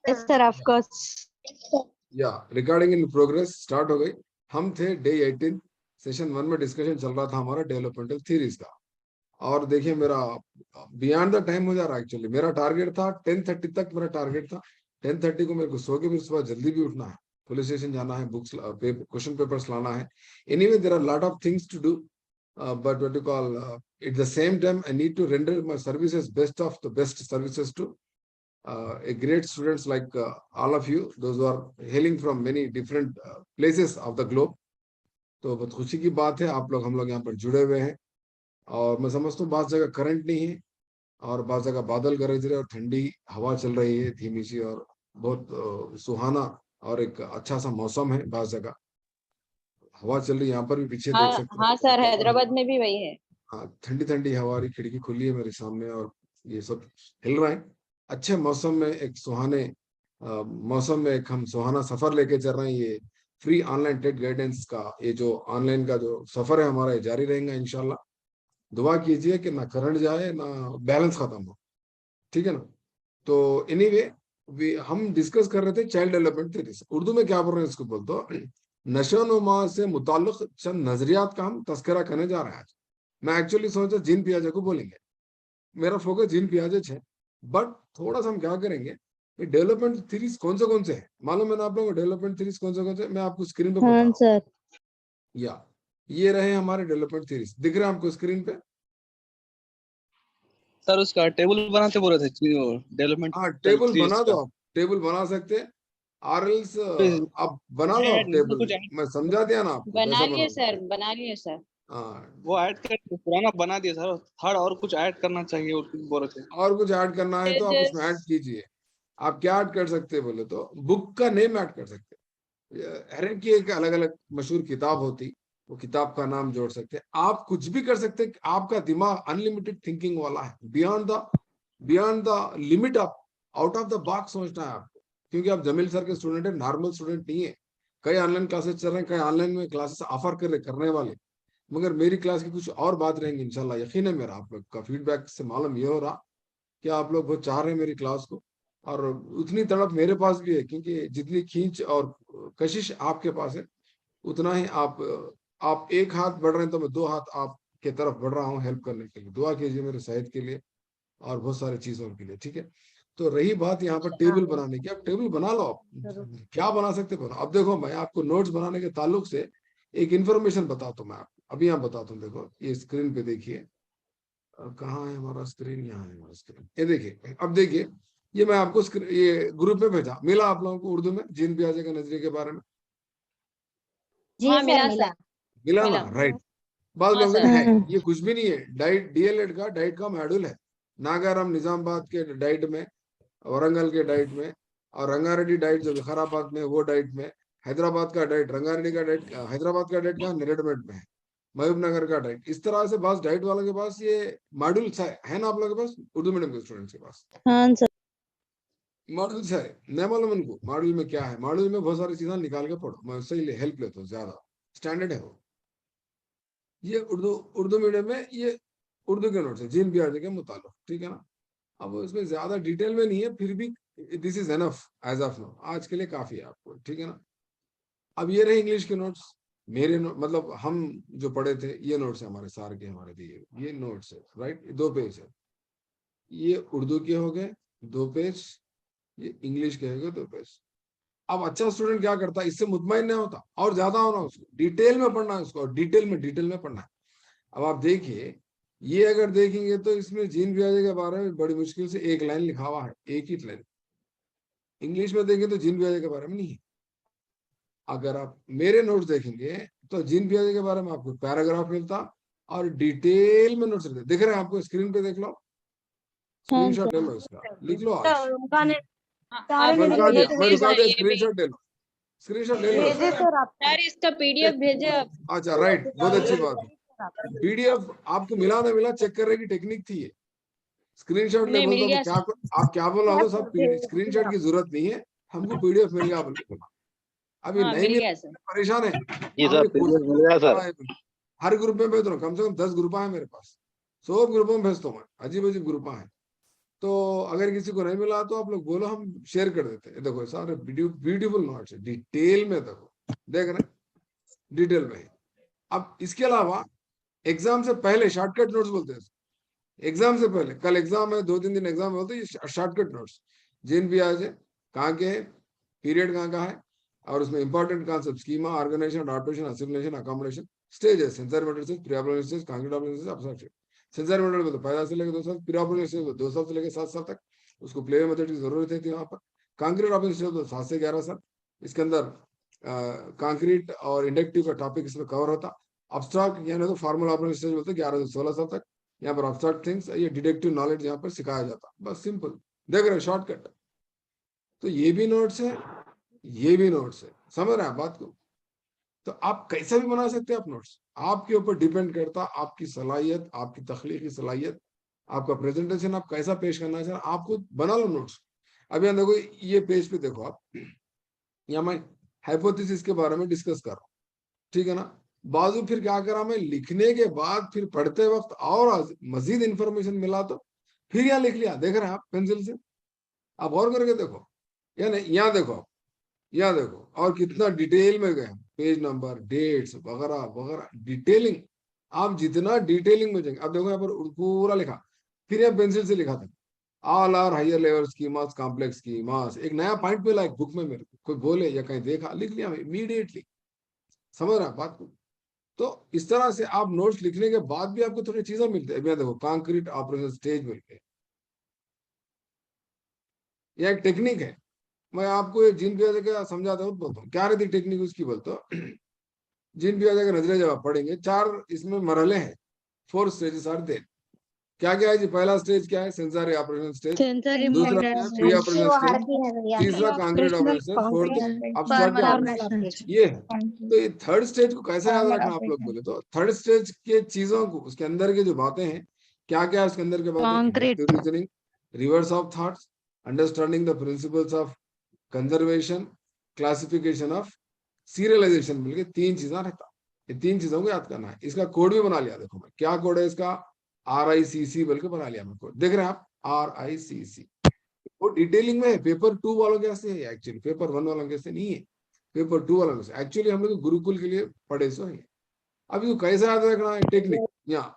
Yes, sir, of course. या recording in progress start हो गई। हम थे डे 18 सेशन 1 में डिस्कशन चल रहा था हमारा डेवलपमेंटल थ्योरीज का। और देखिए मेरा बियॉन्ड द टाइम हो जा रहा है। एक्चुअली मेरा टारगेट था 10:30 तक, मेरा टारगेट था 10:30 को मेरे को सो के फिर सुबह जल्दी भी उठना है, पुलिस स्टेशन जाना है, बुक्स क्वेश्चन पेपर्स लाना है। Anyway there are lot of things to do, but what you call at the same time I need to render my services best of the best services to a great students like all of you, those who are hailing from many different places of the globe। तो बहुत खुशी की बात है आप लोग हम लोग यहाँ पर जुड़े हुए हैं। और मैं समझता हूँ बात जगह करंट नहीं है और बात जगह बादल गरज रहे और ठंडी हवा चल रही है धीमी सी, और बहुत सुहाना और एक अच्छा सा मौसम है। बात जगह हवा चल रही है, यहाँ पर भी पीछे देख सकते हैं। हाँ सर, हैदराबाद में भी वही है। हाँ, ठंडी ठंडी हवा, खिड़की खुली है मेरे सामने और ये सब हिल रहा है। अच्छे मौसम में एक सुहाने मौसम में एक हम सुहाना सफर लेके चल रहे हैं। ये फ्री ऑनलाइन टेट गाइडेंस का ये जो ऑनलाइन का जो सफर है हमारा, ये जारी रहेगा इंशाल्लाह। दुआ कीजिए कि ना करंट जाए ना बैलेंस खत्म हो, ठीक है ना। तो एनीवे हम डिस्कस कर रहे थे चाइल्ड डेवलपमेंट थ्योरीज। उर्दू में क्या बोल रहे हैं इसको बोलते हो, नशो नुमा से मुताल्लिक चंद नजरियात का हम तस्करा करने जा रहे हैं आज। मैं एक्चुअली सोचा जीन पियाजे को बोलेंगे, मेरा फोकस जीन पियाजे है, बट थोड़ा सा हम क्या करेंगे, ये डेवलपमेंट थ्योरीज कौन से हैं मालूम है ना आप लोगों को? डेवलपमेंट थ्योरीज कौन से मैं आपको स्क्रीन पे बता रहा हूँ। या ये रहे हमारे डेवलपमेंट थ्योरीज, दिख रहे हैं आपको स्क्रीन पे? सर उसका टेबल बनाते बोल रहे थे डेवलपमेंट। हाँ, टेबल बना दो, आप टेबल बना सकते हैं। आरएल्स आप बना लो, आप टेबल मैं समझा दिया ना आपको। बना लिए सर, बना लिए सर। हाँ, वो ऐड कर पुराना बना दिया सर, थर्ड और कुछ ऐड करना चाहिए बोल रहे थे। और कुछ ऐड करना है तो आप उसमें ऐड कीजिए। आप क्या ऐड कर सकते हैं बोले तो बुक का नेम ऐड कर सकते हैं। हर एक की एक अलग अलग मशहूर किताब होती, वो किताब का नाम जोड़ सकते हैं। आप कुछ भी कर सकते हैं। आपका दिमाग अनलिमिटेड थिंकिंग वाला है, beyond the limit of out of the box सोचना है आपको, क्योंकि आप जमील सर के स्टूडेंट है, नॉर्मल स्टूडेंट नहीं है। कई ऑनलाइन क्लासेस चल रहे हैं, कई ऑनलाइन में क्लासेस ऑफर करने वाले, मगर मेरी क्लास की कुछ और बात रहेंगी इंशाल्लाह। यकीन है मेरा, आप लोग का फीडबैक से मालूम ये हो रहा कि आप लोग बहुत चाह रहे हैं मेरी क्लास को, और उतनी तड़प मेरे पास भी है, क्योंकि जितनी खींच और कशिश आपके पास है उतना ही आप एक हाथ बढ़ रहे हैं तो मैं दो हाथ आपके तरफ बढ़ रहा हूँ हेल्प करने के लिए। दुआ कीजिए मेरे सेहत के लिए और बहुत सारी चीजों के लिए, ठीक है। तो रही बात यहाँ पर टेबल बनाने की, आप टेबल बना लो। आप क्या बना सकते बना। अब देखो मैं आपको नोट्स बनाने के ताल्लुक से एक इंफॉर्मेशन बताता हूँ मैं आपको, अभी यहाँ बताता हूँ। देखो ये स्क्रीन पे देखिए, कहाँ है हमारा स्क्रीन, यहाँ है हमारा स्क्रीन। ये देखिए, अब देखिए ये मैं आपको ये ग्रुप में भेजा, मिला आप लोगों को उर्दू में जीन पियाजे के नजरिए के बारे में? हाँ, मिला ना, राइट। बाद लोग है ये कुछ भी नहीं है, डाइट डीएलएड का डाइट का मॉड्यूल है। नागाराम निजामाबाद के डाइट में, वरंगल के डाइट में, और रंगारेड्डी डाइट जो विकाराबाद में वो डाइट में, हैदराबाद का डाइट, रंगारेड्डी का डाइट, हैदराबाद का डाइट का निरेडमेंट में है, महबूब नगर का डाइट। इस तरह से बस डाइट वालों के पास ये मॉड्यूल है ना आप लोगों के पास, उर्दू मीडियम के स्टूडेंट्स के पास मॉड्यूल है। नहीं मालूम उनको मॉड्यूल में क्या है? मॉड्यूल में बहुत सारी चीजें निकाल के पढ़ो, मैं उससे हेल्प लेता हूँ, ज्यादा स्टैंडर्ड है वो। ये उर्दू मीडियम में ये उर्दू के नोट्स है जीन पियाजे के मुतालिक, ठीक है ना। अब इसमें ज्यादा डिटेल में नहीं है, फिर भी this is enough as of now, आज के लिए काफी है आपको, ठीक है ना। अब ये रहे इंग्लिश के नोट्स, मेरे मतलब हम जो पढ़े थे ये नोट्स है हमारे सार के, हमारे दिए ये नोट्स है, राइट। 2 पेज है, ये उर्दू के हो गए 2 पेज, ये इंग्लिश के हो गए 2 पेज। अब अच्छा स्टूडेंट क्या करता है, इससे मुतमईन नहीं होता और ज्यादा होना, उसको डिटेल में पढ़ना है, उसको डिटेल में पढ़ना है। अब आप देखिए, ये अगर देखेंगे तो इसमें जीन पियाजे के बारे में बड़ी मुश्किल से एक लाइन लिखा हुआ है, एक ही लाइन। इंग्लिश में देखेंगे तो जीन पियाजे के बारे में नहीं है। अगर आप मेरे नोट्स देखेंगे तो जीन पियाजे के बारे में आपको पैराग्राफ मिलता और डिटेल में नोट्स मिलते। दिख रहे हैं आपको स्क्रीन पे, देख लो, स्क्रीनशॉट ले लो इसका, लिख लो आज। मैं रुका दे, स्क्रीनशॉट ले लो, स्क्रीनशॉट ले लो सर, इसका पीडीएफ भेजे। अच्छा, राइट, बहुत अच्छी बात है। पीडीएफ आपको मिला ना मिला चेक करने की टेक्निक थी ये। स्क्रीनशॉट ले बोल दो तो क्या आप क्या बोल रहे हो, सब स्क्रीनशॉट की जरूरत नहीं है, हमको पीडीएफ मिल गया बोल के बोला। अभी नहीं मिल परेशान है, हर ग्रुप में भेज रहा हूँ, कम से कम 10 ग्रुप है मेरे पास, 100 ग्रुपों में भेजता हूँ मैं, अजीब अजीब ग्रुप है। तो अगर किसी को नहीं मिला तो आप लोग बोलो, हम शेयर कर देते हैं। देखो सारे ब्यूटीफुल नोट्स है, डिटेल में देखो, देख रहे हैं, डिटेल में है। अब इसके अलावा एग्जाम से पहले शॉर्टकट नोट्स बोलते हैं, एग्जाम से पहले, कल एग्जाम है, 2-3 दिन एग्जाम बोलते हैं शॉर्टकट नोट्स, जिन भी आज है, कहाँ के है, पीरियड कहाँ का है, और उसमें important concept, schema, organisation, adaptation, assimilation, accommodation, stages, sensor method stage, pre operation stage, concrete operation stage, abstract stage. Sensor method में तो 5 साल से लेकर 2 साल, प्री ऑपरेशन स्टेज 2 साल से लेकर 7 साल तक, उसको प्ले मेथड की जरूरत है थी वहां पर। कॉन्क्रीट ऑपरेशन स्टेज तो 7 से 11 साल, इसके अंदर कॉन्क्रीट और इंडक्टिव का टॉपिक इसमें कवर होता। अब्स्ट्रैक्ट यानी तो फॉर्मल ऑपरेशन स्टेज बोलते हैं 11 से 16 साल तक, यहाँ पर अब्स्ट्रैक्ट थिंग्स, ये डिडक्टिव नॉलेज यहाँ पर सिखाया जाता, बस सिंपल, देख रहे हैं शॉर्टकट। तो ये भी नोट्स है, ये भी नोट्स है, समझ रहे हैं आप बात को। तो आप कैसा भी बना सकते हैं आप नोट्स, आपके ऊपर डिपेंड करता, आपकी सलाहियत, आपकी तख्लीकी सलाहियत, आपका प्रेजेंटेशन आप कैसा पेश करना चाह, आपको बना लो नोट्स। अब यहाँ देखो, ये पेज पे देखो आप, यहाँ मैं हाइपोथेसिस के बारे में डिस्कस कर रहा हूँ, ठीक है ना। बाजू फिर क्या करा मैं, लिखने के बाद फिर पढ़ते वक्त और मजीद इंफॉर्मेशन मिला तो फिर यहाँ लिख लिया, देख रहे हैं आप पेंसिल से, आप गौर करके देखो, या नहीं, यहाँ देखो आप, यहाँ देखो, और कितना डिटेल में गए, पेज नंबर, डेट्स वगैरह वगैरह, डिटेलिंग। आप जितना डिटेलिंग में जाएंगे, आप देखो यहाँ पर पूरा लिखा, फिर यहाँ पेंसिल से लिखा था, all are higher level schemas, complex schemas. एक नया पॉइंट मिला एक बुक में, मेरे को कोई बोले या कहीं देखा, लिख लिया इमीडिएटली, समझ रहा बात को। तो इस तरह से आप नोट्स लिखने के बाद भी आपको थोड़ी चीजें मिलती है। देखो कॉन्क्रीट ऑपरेशन स्टेज मिलते, यह एक टेक्निक है, मैं आपको जिन भी समझाता हूँ, बोलता हूँ क्या रहती टेक्निक उसकी, बोलता हूँ जिन भी का नजरिया जब आप पढ़ेंगे, 4 इसमें मरहले हैं, 4 स्टेजेस आर देयर। क्या क्या है जी, पहला स्टेज क्या है, सेंसरी ऑपरेशन स्टेज, दूसरा क्या है, प्री ऑपरेशन स्टेज, तीसरा कॉन्क्रीट ऑपरेशन, फोर्थ अब्स्ट्रैक्ट, ये है। तो ये थर्ड स्टेज को कैसे याद रखना आप लोग बोले तो, थर्ड स्टेज के चीजों को, उसके अंदर की जो बातें हैं, क्या क्या है उसके अंदर के बातें, reasoning, reverse of thoughts, understanding the principles of conservation, classification of serialisation, मिलके 3 चीजें रहता। ये 3 चीजों को याद करना है। इसका कोड भी बना लिया, देखो मैं क्या कोड है इसका, RICC बल्कि बना लिया मैं कोड, देख रहे हैं आप, RICC। वो डिटेलिंग में है, पेपर 2 वालों के से है एक्चुअली, पेपर 1 वालों के से नहीं है, पेपर 2 वालों के से एक्चुअली हम लोग गुरुकुल के लिए पढ़े सो है। अब ये कैसे याद रखना है टेक्निक, यहाँ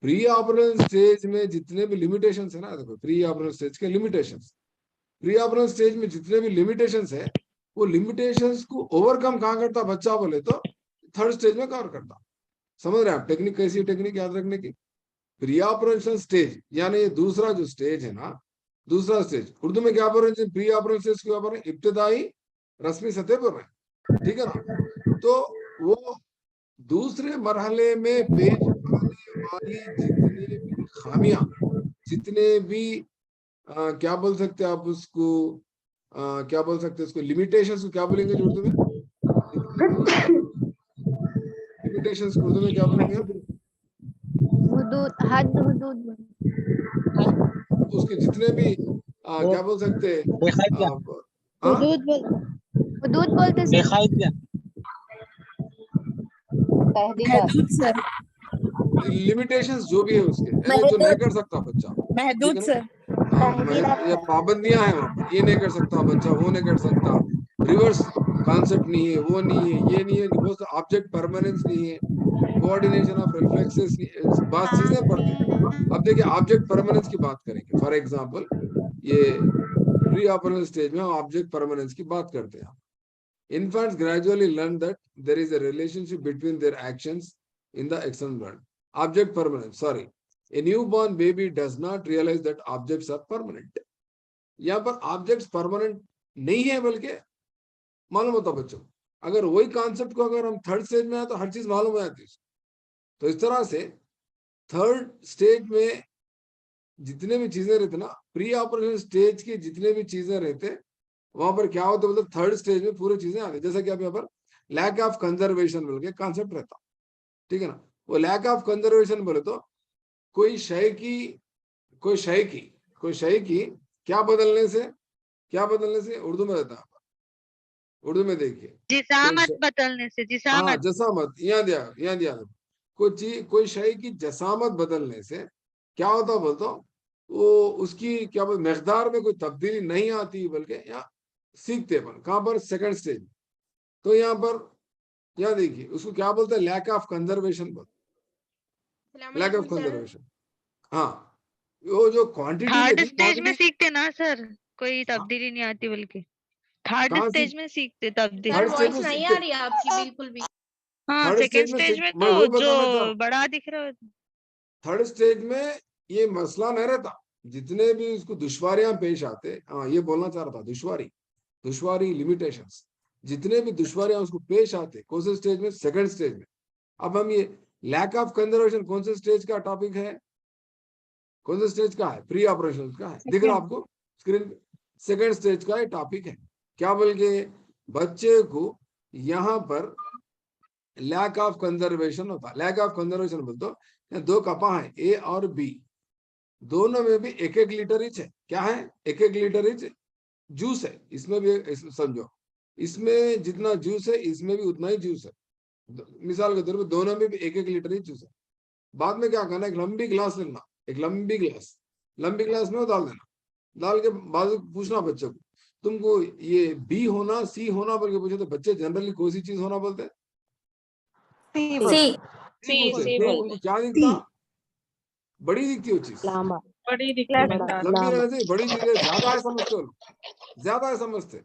प्री ऑपरेशन स्टेज में जितने भी लिमिटेशन है ना, देखो प्री ऑपरेशन स्टेज के लिमिटेशन, प्री ऑपरेशन स्टेज में जितने भी लिमिटेशन है, वो लिमिटेशंस को ओवरकम कहाँ करता बच्चा बोले तो थर्ड स्टेज में कवर करता। समझ रहे हैं आप टेक्निक कैसी, टेक्निक याद रखने की। प्री ऑपरेशन स्टेज यानी ये दूसरा जो स्टेज है ना, दूसरा स्टेज, उर्दू में क्या बोल रहे हैं, प्री ऑपरेशन स्टेज क्या बोल रहे हैं, इब्तिदाई रस्मी सतह पर रहे, ठीक है ना। तो वो दूसरे मरहले में पेश आने वाली जितनी भी खामियां, जितने भी क्या बोल सकते हैं आप उसको, क्या बोल सकते हैं उसको, लिमिटेशंस को क्या बोलेंगे उर्दू में, लिमिटेशंस उर्दू में क्या बोलेंगे आप, हुदूद, हद हुदूद, उसके जितने भी क्या बोल सकते हैं, हुदूद बोलते सर, लिमिटेशंस जो भी है उसके, वो तो नहीं कर सकता बच्चा, महदूद सर, ये पाबंदियां हैं वहां पर, ये नहीं कर सकता बच्चा, वो नहीं कर सकता, रिवर्स कॉन्सेप्ट नहीं है, वो नहीं है, ये नहीं है, बहुत ऑब्जेक्ट परमानेंस नहीं है, कोऑर्डिनेशन ऑफ रिफ्लेक्सेस, बात चीजें पढ़ते हैं। अब देखिए ऑब्जेक्ट परमानेंस की बात करेंगे, फॉर एग्जांपल ये प्री ऑपरेशन स्टेज में ऑब्जेक्ट परमानेंस की बात करते हैं। Infants gradually learn that there is a relationship between their actions in the external world. Object permanent. Sorry, a newborn baby does not realize that objects are permanent. यहाँ पर objects permanent नहीं है, बल्कि मालूम होता बच्चों, अगर वही कॉन्सेप्ट को अगर हम थर्ड स्टेज में आए तो हर चीज मालूम हो जाती है। तो इस तरह से थर्ड स्टेज में जितने भी चीजें रहते ना, प्री ऑपरेशन स्टेज की जितने भी चीजें रहते, वहां पर क्या होता है, मतलब थर्ड स्टेज में पूरी चीजें आती, जैसे कि आप यहाँ पर लैक ऑफ कंजर्वेशन बोल के कॉन्सेप्ट रहता, ठीक है ना। वो लैक ऑफ कंजर्वेशन बोले तो कोई शय की क्या बदलने से उर्दू में रहता है, उर्दू में देखिए जिसामत बदलने से, हाँ जसामत, यहाँ दिया कोई शय की जसामत बदलने से क्या होता बोलते, वो उसकी क्या बोलते मकदार में कोई तब्दीली नहीं आती, बल्कि यहाँ सीखते अपन कहाँ पर, सेकंड स्टेज। तो यहाँ पर यहाँ देखिए उसको क्या बोलते हैं, लैक ऑफ कंजर्वेशन बोलते, लैक ऑफ कंजर्वेशन। हाँ, वो जो क्वांटिटी थर्ड थी, स्टेज में क्वांटिटी सीखते ना सर, कोई तब्दीली नहीं आती, बल्कि थर्ड कहाँ स्टेज सीख, में सीखते तब्दीली। थर्ड स्टेज में नहीं आ सीखते, रही है आपकी बिल्कुल भी। हाँ, थर्ड सेकंड स्टेज में स्टेज सीख, में मैं तो वही बताना चाह रहा जो हूँ। बड़ा दिख रहा है। थर्ड स्टेज में ये मसला नहीं रहता, जितने भी उसको दुश्वारियां पेश आते, हाँ ये बोलना चाह रहा था, दुश्वारी लिमिटेशंस, जितने भी दुश्वारियां उसको पेश आते, कौन से स्टेज में, सेकंड स्टेज में। अब हम ये लैक ऑफ कंजर्वेशन कौन से स्टेज का टॉपिक है, कौन से स्टेज का है, प्री ऑपरेशन का है, दिख रहा आपको स्क्रीन पे, सेकंड स्टेज का ये टॉपिक है। क्या बोल के बच्चे को यहाँ पर लैक ऑफ कंजर्वेशन होता, लैक ऑफ कंजर्वेशन बोल तो दो कपा है ए और बी, दोनों में भी एक एक लीटर इच है, क्या है, एक एक लीटर इच जूस है, इसमें भी समझो, इसमें जितना जूस है इसमें भी उतना ही जूस है, मिसाल के तौर पर दोनों में भी एक एक लीटर ही जूस है। बाद में क्या करना, एक लंबी गिलास लेना, एक लंबी गिलास में वो डाल देना, डाल के बाद पूछना बच्चे को, तुमको ये बी होना सी होना बोल के पूछे, तो बच्चे जनरली कौन सी चीज होना बोलते हैं, सी बोलते सी क्यों, बोलते उनको क्या दिखता, बड़ी दिखती वो चीज, बड़ी दिखती बता लंबी रहने से बड़ी चीजें ज्यादा है समझते हो, ज्यादा है समझते,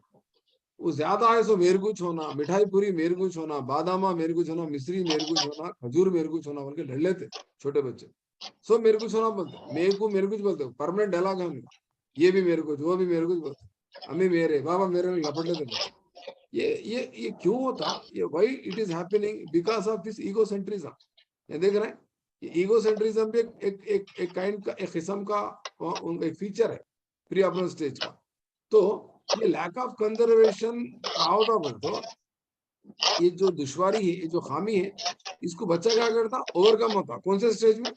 वो ज्यादा है सो मेरे कुछ होना, मिठाई पूरी मेरे कुछ होना, बादामा मेरे कुछ होना, मिश्री मेरे कुछ होना, खजूर मेरे कुछ होना बोल के लड़ लेते छोटे बच्चे, सो मेरे कुछ होना बोलते, मेरे कुछ बोलते, परमानेंट डायलॉग है उनका, ये भी मेरे कुछ, वो भी मेरे कुछ बोलते, अम्मी मेरे, बाबा मेरे में लपट लेते बच्चे। ये क्यों होता, ये why it is happening, because of this egocentrism. ये देख रहे हैं, ये ईगोसेंट्रिज्म भी एक काइंड का, एक किस्म का एक फीचर है प्री ऑपरेशन स्टेज का। तो ये लैक ऑफ कंजर्वेशन का होता बोल तो ये जो दुश्वारी है, ये जो खामी है, इसको बच्चा क्या करता, ओवरकम होता, कौन से स्टेज में,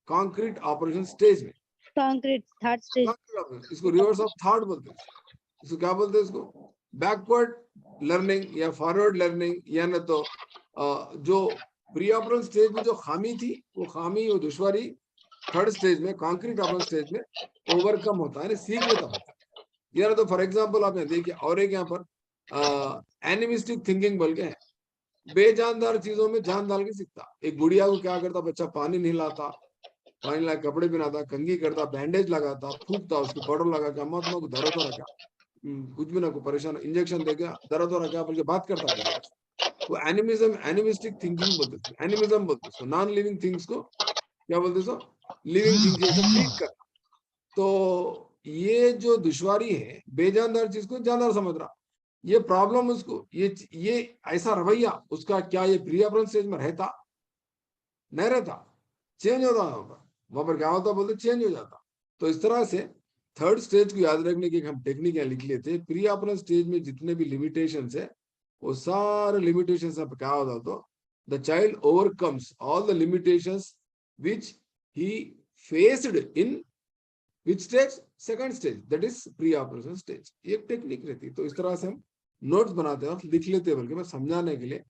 कॉन्क्रीट ऑपरेशन स्टेज में, कंक्रीट थर्ड स्टेज। इसको रिवर्स ऑफ थॉट बोलते हैं, इसको क्या बोलते हैं, इसको बैकवर्ड लर्निंग या फॉरवर्ड लर्निंग, या न तो जो प्री ऑपरेशन स्टेज में जो खामी थी, वो खामी, वो दुश्वारी थर्ड स्टेज में, कॉन्क्रीट ऑपरेशन स्टेज में ओवरकम होता है, सीख लेता बच्चा। यार तो फॉर एग्जांपल आप यहाँ देखिए, और एक यहाँ पर एनिमिस्टिक थिंकिंग बोल के है, बेजानदार चीजों में जान डाल के सीखता। एक गुड़िया को क्या करता बच्चा, पानी नहीं लाता, पानी ला कपड़े पहनाता, कंघी करता, बैंडेज लगाता, फूकता, उसको पाउडर लगा के, अम्मा तुम्हारा दर्द हो रहा क्या, कुछ भी ना, को परेशान, इंजेक्शन दे गया, दर्द हो रहा क्या बोल के बात करता गुड़िया से। वो एनिमिस्टिक थिंकिंग बोलते, एनिमिज्म बोलते उसको, नॉन लिविंग थिंग्स को क्या बोलते सो, लिविंग थिंग्स जैसे ट्रीट करना। तो ये जो दुश्वारी है, बेजानदार चीज को जानदार समझ रहा, ये प्रॉब्लम उसको, ये ऐसा रवैया उसका, क्या ये प्री ऑपरेशन स्टेज में रहता, नहीं रहता, चेंज होता होगा, वहां पर क्या होता बोलते, चेंज हो जाता। तो इस तरह से थर्ड स्टेज को याद रखने की हम टेक्निक लिख लेते हैं, प्री ऑपरेशन स्टेज में जितने भी लिमिटेशंस है, वो सारे लिमिटेशंस अब क्या होता, तो the child overcomes all the limitations which he faced in which stage, second stage, that is pre operation stage. एक टेक्निक रहती है। तो इस तरह से हम नोट्स बनाते हैं और लिख लेते हैं, बल्कि मैं समझाने के लिए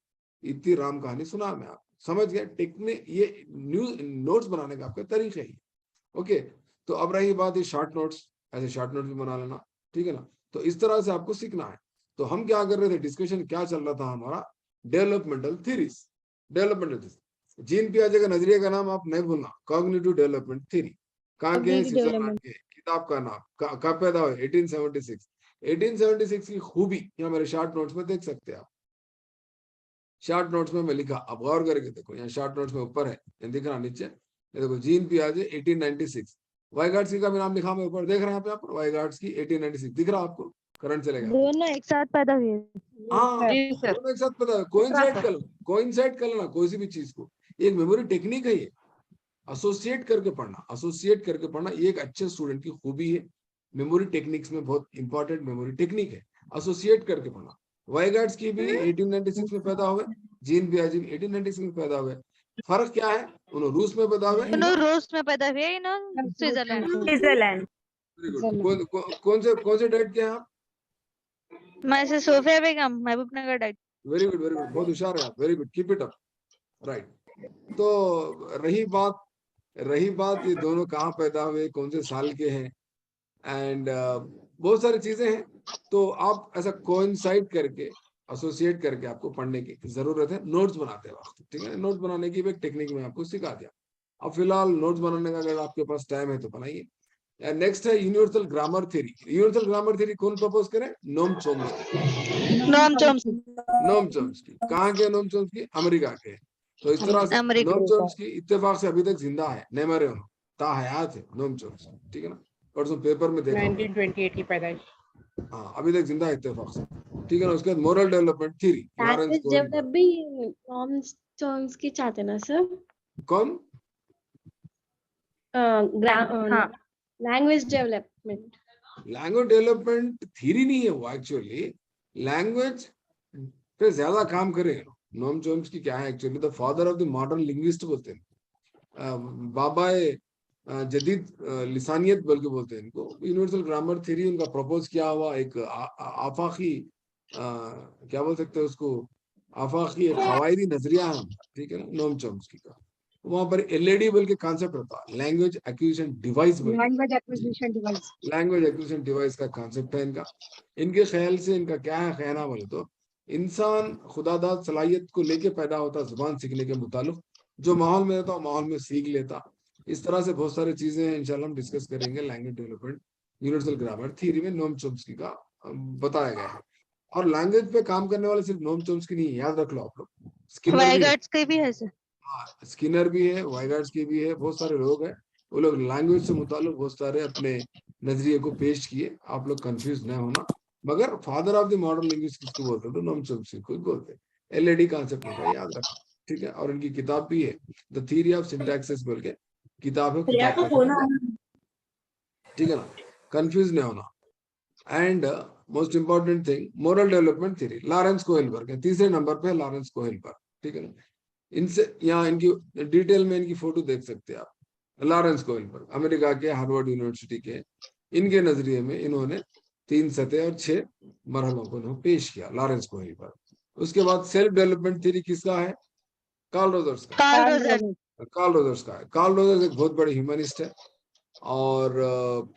इतनी राम कहानी सुना मैं, आप समझ गए टेक्निक, ये न्यूज नोट्स बनाने का आपका तरीका ही। ओके, तो अब रही बात ये शॉर्ट नोट्स, ऐसे शॉर्ट नोट्स भी बना लेना, ठीक है ना। तो इस तरह से आपको सीखना है। तो हम क्या कर रहे थे, डिस्कशन क्या चल रहा था हमारा, developmental theories, developmental theories. Jean पियाजे का नजरिए का नाम आप नहीं भूलना, कॉग्निटिव डेवलपमेंट थ्योरी। कहाँ के, स्विट्जरलैंड के, किताब का नाम, कब पैदा हुए, 1876। 1876 की खूबी यहाँ मेरे शॉर्ट नोट्स में देख सकते हैं आप, शॉर्ट नोट्स में मैं लिखा, आप गौर करके देखो, यहाँ शॉर्ट नोट्स में ऊपर है, दिख रहा नीचे, ये देखो, जीन पियाजे 1896, वाइगार्ड्स्की का भी नाम लिखा मैं ऊपर, देख रहे हैं यहाँ पे, वाइगार्ड्स्की 1896 दिख रहा आपको, करंट चलेगा, दोनों एक साथ पैदा हुए। हाँ जी सर। दोनों एक साथ पता है, कोइंसाइड कर लेना कोई सी भी चीज को, एक मेमोरी टेक्निक है ये, एसोसिएट करके पढ़ना, एसोसिएट करके पढ़ना, ये एक अच्छे स्टूडेंट की खूबी है, मेमोरी टेक्निक्स में बहुत इंपॉर्टेंट मेमोरी टेक्निक है, एसोसिएट करके पढ़ना। वाइगार्ड्स्की भी 1896 में पैदा हुए, जीन पियाजे भी 1896 में पैदा हुए। फर्क क्या है, उन्होंने रूस में पैदा हुए, दोनों रूस में पैदा हुए, इन्होंने स्विट्जरलैंड। Very good. कौन से डेट के हैं आप, मैं से सोफिया बेगम, महबूब नगर डाइट। वेरी गुड, बहुत होशियार है आप, very good, keep it up, right. तो रही बात रही बात ये दोनों कहाँ पैदा हुए, कौन से साल के हैं, एंड बहुत सारी चीजें हैं, तो आप ऐसा कोइंसाइड करके, एसोसिएट करके आपको पढ़ने की जरूरत है नोट्स बनाते वक्त, ठीक है। नोट्स बनाने की भी एक टेक्निक मैं आपको सिखा दिया। अब फिलहाल नोट्स बनाने का अगर आपके पास टाइम है तो बनाइए। नेक्स्ट है universal grammar theory. Universal grammar theory कौन प्रपोज करे? नोम चोम्स्की। नोम चोम्स्की। नोम चोम्स्की कहाँ के? नोम चोम्स्की अमेरिका के। तो इस तरह से अमेरिका। नोम चोम्स्की इत्तेफाक से अभी तक जिंदा है, नहीं मरे हो, ताहयात है नोम चोम्स्की, ठीक है ना। परसों पेपर में देखा 1928 की पैदाइश। हाँ, अभी तक जिंदा है इत्तेफाक से, ठीक है ना। उसके बाद moral development theory, Lawrence language Cohen. Develop भी नॉर्म चॉम्स्की चाहते ना सर? कौन? हाँ। Language development. Language development theory नहीं है वो, एक्चुअली लैंग्वेज पे ज्यादा काम करे। नोम चोम्स्की क्या है actually? The father of the modern linguist बोलते हैं, बाबा जदीद लिसानियत बल्कि बोलते हैं इनको। यूनिवर्सल ग्रामर थ्योरी उनका प्रपोज किया हुआ एक आफाकी, क्या बोल सकते हैं उसको, आफाकी एक खवायदी नजरिया है, ठीक है ना, नोम चोम्स्की का। वहां पर एलएडी बोल के कॉन्सेप्ट होता है, लैंग्वेज एक्विजिशन डिवाइस बोल के। Language acquisition device. Language acquisition device का कॉन्सेप्ट है इनका। इनके ख्याल से इनका क्या है कहना बोले तो, इंसान खुदादाद सलाहियत को लेके पैदा होता जुबान सीखने के मुतालिक, जो माहौल में रहता माहौल में सीख लेता। इस तरह से बहुत सारी चीजें हैं, इंशाल्लाह हम डिस्कस करेंगे language development universal grammar theory में नोम चोम्स्की का बताया गया है। और लैंग्वेज पे काम करने वाले सिर्फ नोम चोम्स्की नहीं है, याद रख लो आप लोग, स्किनर भी है। वाइगार्ड्स के भी है सर। हाँ, स्किनर भी है, वाइगार्ड्स की भी है, बहुत सारे लोग हैं। वो लोग लैंग्वेज से मुताल्लिक बहुत सारे अपने नजरिए को पेश किए। आप लोग कंफ्यूज न होना। मगर father of the modern language किसको बोलते हैं? तो नोम चोम्स्की को बोलते हैं। एलएडी कॉन्सेप्ट होता है, याद रखना, ठीक है। और इनकी किताब भी है, द थ्योरी ऑफ सिंटैक्सिस बोल के किताब है, किताब का नाम, ठीक है ना, कंफ्यूज नहीं होना। And most important thing, moral development theory, Lawrence Kohlberg है, तीसरे नंबर पे लॉरेंस कोहेलबर्ग, ठीक है ना। इनसे यहाँ इनकी डिटेल में इनकी फोटो देख सकते हैं आप। लॉरेंस कोहेलबर्ग अमेरिका के हार्वर्ड यूनिवर्सिटी के। इनके नजरिए में इन्होंने 3 सतह और 6 मरहलों को इन्होंने पेश किया, लॉरेंस कोहेलबर्ग। उसके बाद सेल्फ डेवलपमेंट थ्योरी किसका है? कार्ल रोजर्स का। Carl Roger. कार्ल रोजर्स का है। कार्ल रोजर्स एक बहुत बड़े ह्यूमनिस्ट है, और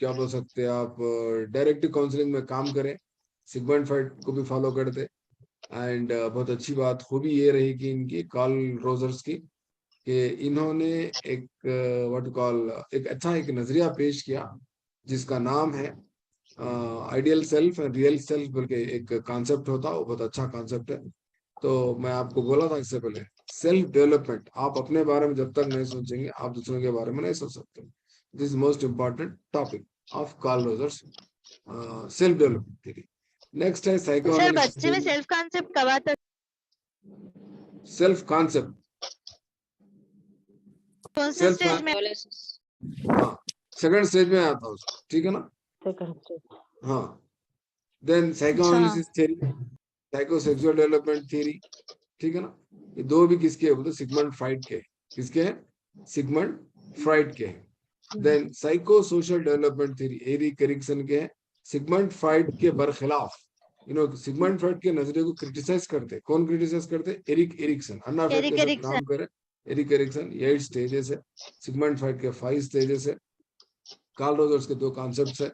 क्या बोल सकते हैं आप, डायरेक्टिव काउंसलिंग में काम करें, सिगमंड फ्रॉइड को भी फॉलो करते। एंड बहुत अच्छी बात खूबी ये रही कि इनकी, कार्ल रोजर्स की, कि इन्होंने एक व्हाट कॉल एक अच्छा एक नजरिया पेश किया जिसका नाम है ideal self and real self बोल के एक कॉन्सेप्ट होता, वो बहुत अच्छा कॉन्सेप्ट है। तो मैं आपको बोला था इससे पहले, सेल्फ डेवलपमेंट, आप अपने बारे में जब तक नहीं सोचेंगे आप दूसरों के बारे में नहीं सोच सकते। This most important topic of Carl Rogers, self development theory. Next है सर बच्चे में साइकोएनालिसिस। सेल्फ कॉन्सेप्ट कब आता? सेल्फ कॉन्सेप्ट कौन से सेल्फ, स्टेज में? हाँ, सेकंड स्टेज में आता है उसको, ठीक है ना। हाँ, then psychoanalysis theory, psychosexual development theory, ठीक है ना। ये दो भी किसके है? बोलते सिगमंड फ्राइड के। किसके हैं? सिगमंड फ्राइड के हैं। Then psycho social development theory Erik Erikson के हैं। सिगमंड फ्राइड के बरखिलाफ, सिगमंड फ्राइड के नजरिए को क्रिटिसाइज करते। कौन क्रिटिसाइज करते? एरिक एरिक्सन, अन्ना फ्राइड एरिक के साथ एरिक्सन। काम करे। एरिक एरिक्सन, 8 स्टेजेस है। सिगमंड फ्राइड के 5 स्टेजेस है। कार्ल रोजर्स के 2 कॉन्सेप्ट्स है,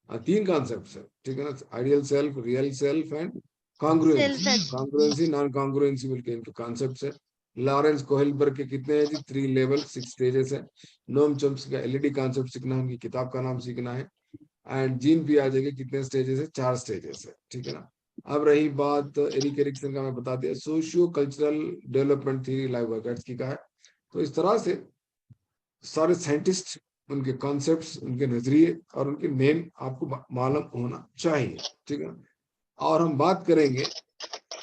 3 कॉन्सेप्ट्स है, ठीक है ना, ideal self, real self and congruency. Self. Congruency, non congruency मिलके इनके कॉन्सेप्ट्स है। लॉरेंस कोहेलबर्ग के कितने हैं जी? 3 लेवल, 6 स्टेजेस है। नोम चोम्स्की का एलईडी कॉन्सेप्ट सीखना है, उनकी किताब का नाम सीखना है। एंड जीन पियाजे के कितने स्टेजेस है? 4 स्टेजेस है, ठीक है ना। अब रही बात एरिक एरिक्सन का, मैं बता दिया, socio cultural development theory live workers का है। तो इस तरह से सारे साइंटिस्ट, उनके कॉन्सेप्ट्स, उनके नजरिए और उनके नेम आपको मालूम होना चाहिए, ठीक है। और हम बात करेंगे,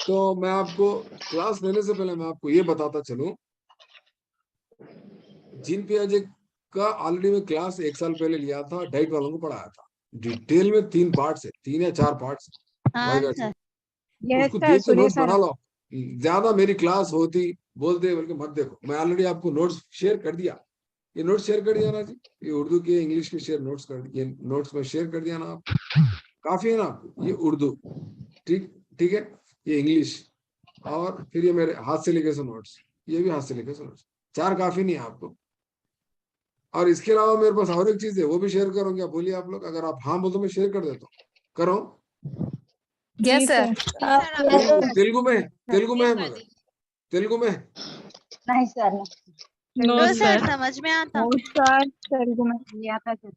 तो मैं आपको क्लास लेने से पहले मैं आपको ये बताता चलूं, जीन पियाजे का ऑलरेडी मैं क्लास 1 साल पहले लिया था, डाइट वालों को पढ़ाया था डिटेल में, 3 पार्ट है, 3 या 4 पार्ट हाँ है। सर। उसको देख के नोट्स बना लो। ज्यादा मेरी क्लास होती बोलते बल्कि मत देखो, मैं ऑलरेडी आपको नोट्स शेयर कर दिया। ये नोट्स शेयर कर दिया ना जी, ये उर्दू के इंग्लिश के शेयर नोट्स कर दिए, नोट्स में शेयर कर दिया ना आप, काफी है ना आपको। ये उर्दू, ठीक ठीक है, ये इंग्लिश, और फिर ये मेरे हाथ से लिखे से नोट्स, ये भी हाथ से लिखे से नोट्स, 4 काफी नहीं है आपको। और इसके अलावा मेरे पास और एक चीज है, वो भी शेयर करो क्या? बोलिए आप लोग। अगर आप हाँ बोल तो मैं शेयर कर देता हूँ। करो। Yes sir. तेलुगु में, तेलुगु में है मगर तेलुगु में। नहीं सर, नो तो सर। सर समझ में आता। सर तेलुगु में नहीं आता सर।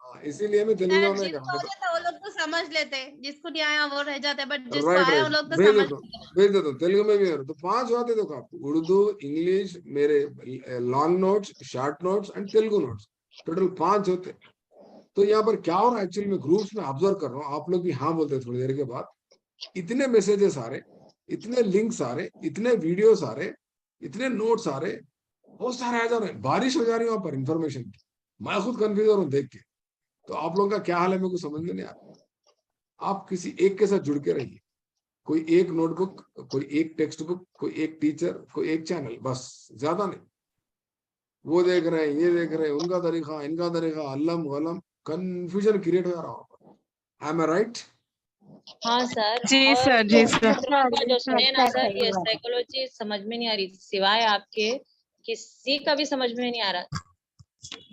हाँ, इसीलिए मैं तेलुगु में जिसको कहा। हो जाता वो लोग तो समझ लेते, जिसको नहीं आया वो रह जाते, बट जिसको राइट आया राइट, वो लोग तो भेज समझ देता हूँ, भेज देता हूँ। तेलुगु में भी है तो 5 बातें देखो आपको, उर्दू, इंग्लिश, मेरे long notes, short notes and Telugu notes, total 5 होते। तो यहाँ पर क्या हो रहा है एक्चुअली, मैं ग्रुप्स में ऑब्जर्व कर रहा हूँ, आप लोग भी हाँ बोलते हैं थोड़ी देर के बाद। इतने मैसेजेस आ रहे, इतने लिंक्स आ रहे, इतने वीडियोस आ रहे, इतने नोट्स आ रहे, बहुत सारे आ जा रहे हैं, बारिश हो जा रही है वहां पर इंफॉर्मेशन की। मैं खुद कंफ्यूज हो रहा हूँ देख के। तो आप लोगों का क्या हाल है मेरे को समझ में नहीं आ रहा। आप किसी एक के साथ जुड़ के रहिए, कोई एक नोटबुक, कोई एक टेक्स्ट बुक, कोई एक टीचर, कोई एक चैनल, बस, ज्यादा नहीं। वो देख रहे हैं, ये देख रहे हैं, उनका तरीका, इनका तरीका, अल्लम वलम, कंफ्यूजन क्रिएट हो जा रहा है। एम आई राइट? हाँ सर। जी और सर, जी सर। दूसरों का जो सुने ना सर, सही ये बात है। साइकोलॉजी समझ में नहीं आ रही, सिवाय आपके किसी का भी समझ में नहीं आ रहा।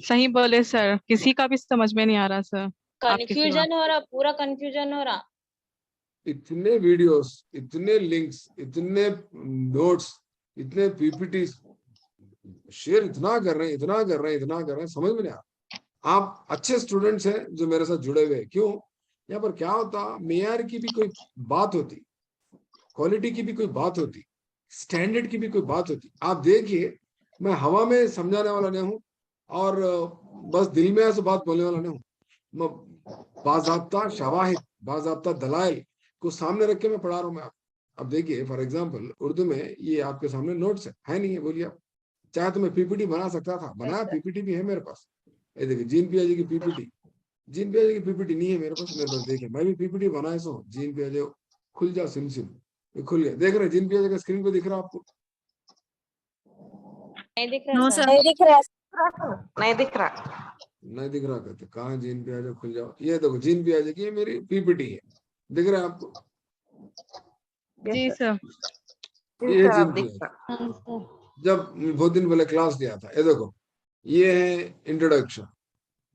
सही बोले सर, किसी का भी समझ में नहीं आ रहा सर, आपके सिवा। कंफ्यूजन हो रहा, पूरा कंफ्यूजन हो रहा। इतने वीडियोस, इतने लिंक्स, इतने नोट्स, इतने पीपीटी शेयर इतना कर रहे हैं, इतना कर रहे हैं, इतना कर रहे हैं, समझ में नहीं आ रहा। आप अच्छे स्टूडेंट्स हैं जो मेरे साथ जुड़े हुए हैं। क्यों? यहाँ पर क्या होता, मेयार की भी कोई बात होती, क्वालिटी की भी कोई बात होती, स्टैंडर्ड की भी कोई बात होती। आप देखिए, मैं हवा में समझाने वाला नहीं हूँ और बस दिल में ऐसे बात बोलने वाला नहीं हूँ। मैं बाज़ाब्ता शवाहिद, बाज़ाब्ता दलाइल को सामने रख के मैं पढ़ा रहा हूँ मैं आप। अब देखिए फॉर एग्जांपल उर्दू में ये आपके सामने नोट्स है नहीं है? बोलिए आप। चाहे तो मैं पीपीटी बना सकता था, बनाया, पीपीटी भी है मेरे पास। ये देखिए जीन पियाजे की पीपीटी, जीन पियाजे की पीपीटी नहीं है मेरे पास, देखिए मैं भी पीपीटी बनाया सो जीन पियाजे खुल जाओ सिम सिम, ये खुल गया। देख रहे हैं जीन पियाजे का स्क्रीन पे दिख रहा है आपको? नहीं दिख रहा नो सर। सर। नहीं दिख रहा है, नहीं दिख रहा। नहीं दिख रहा कहते, कहाँ जीन पियाजे खुल जाओ। ये देखो जीन पियाजे की ये मेरी पीपीटी है, दिख रहा है आपको? जी सर। ये है जीन पियाजे। जब बहुत दिन पहले क्लास लिया था, ये देखो ये है इंट्रोडक्शन,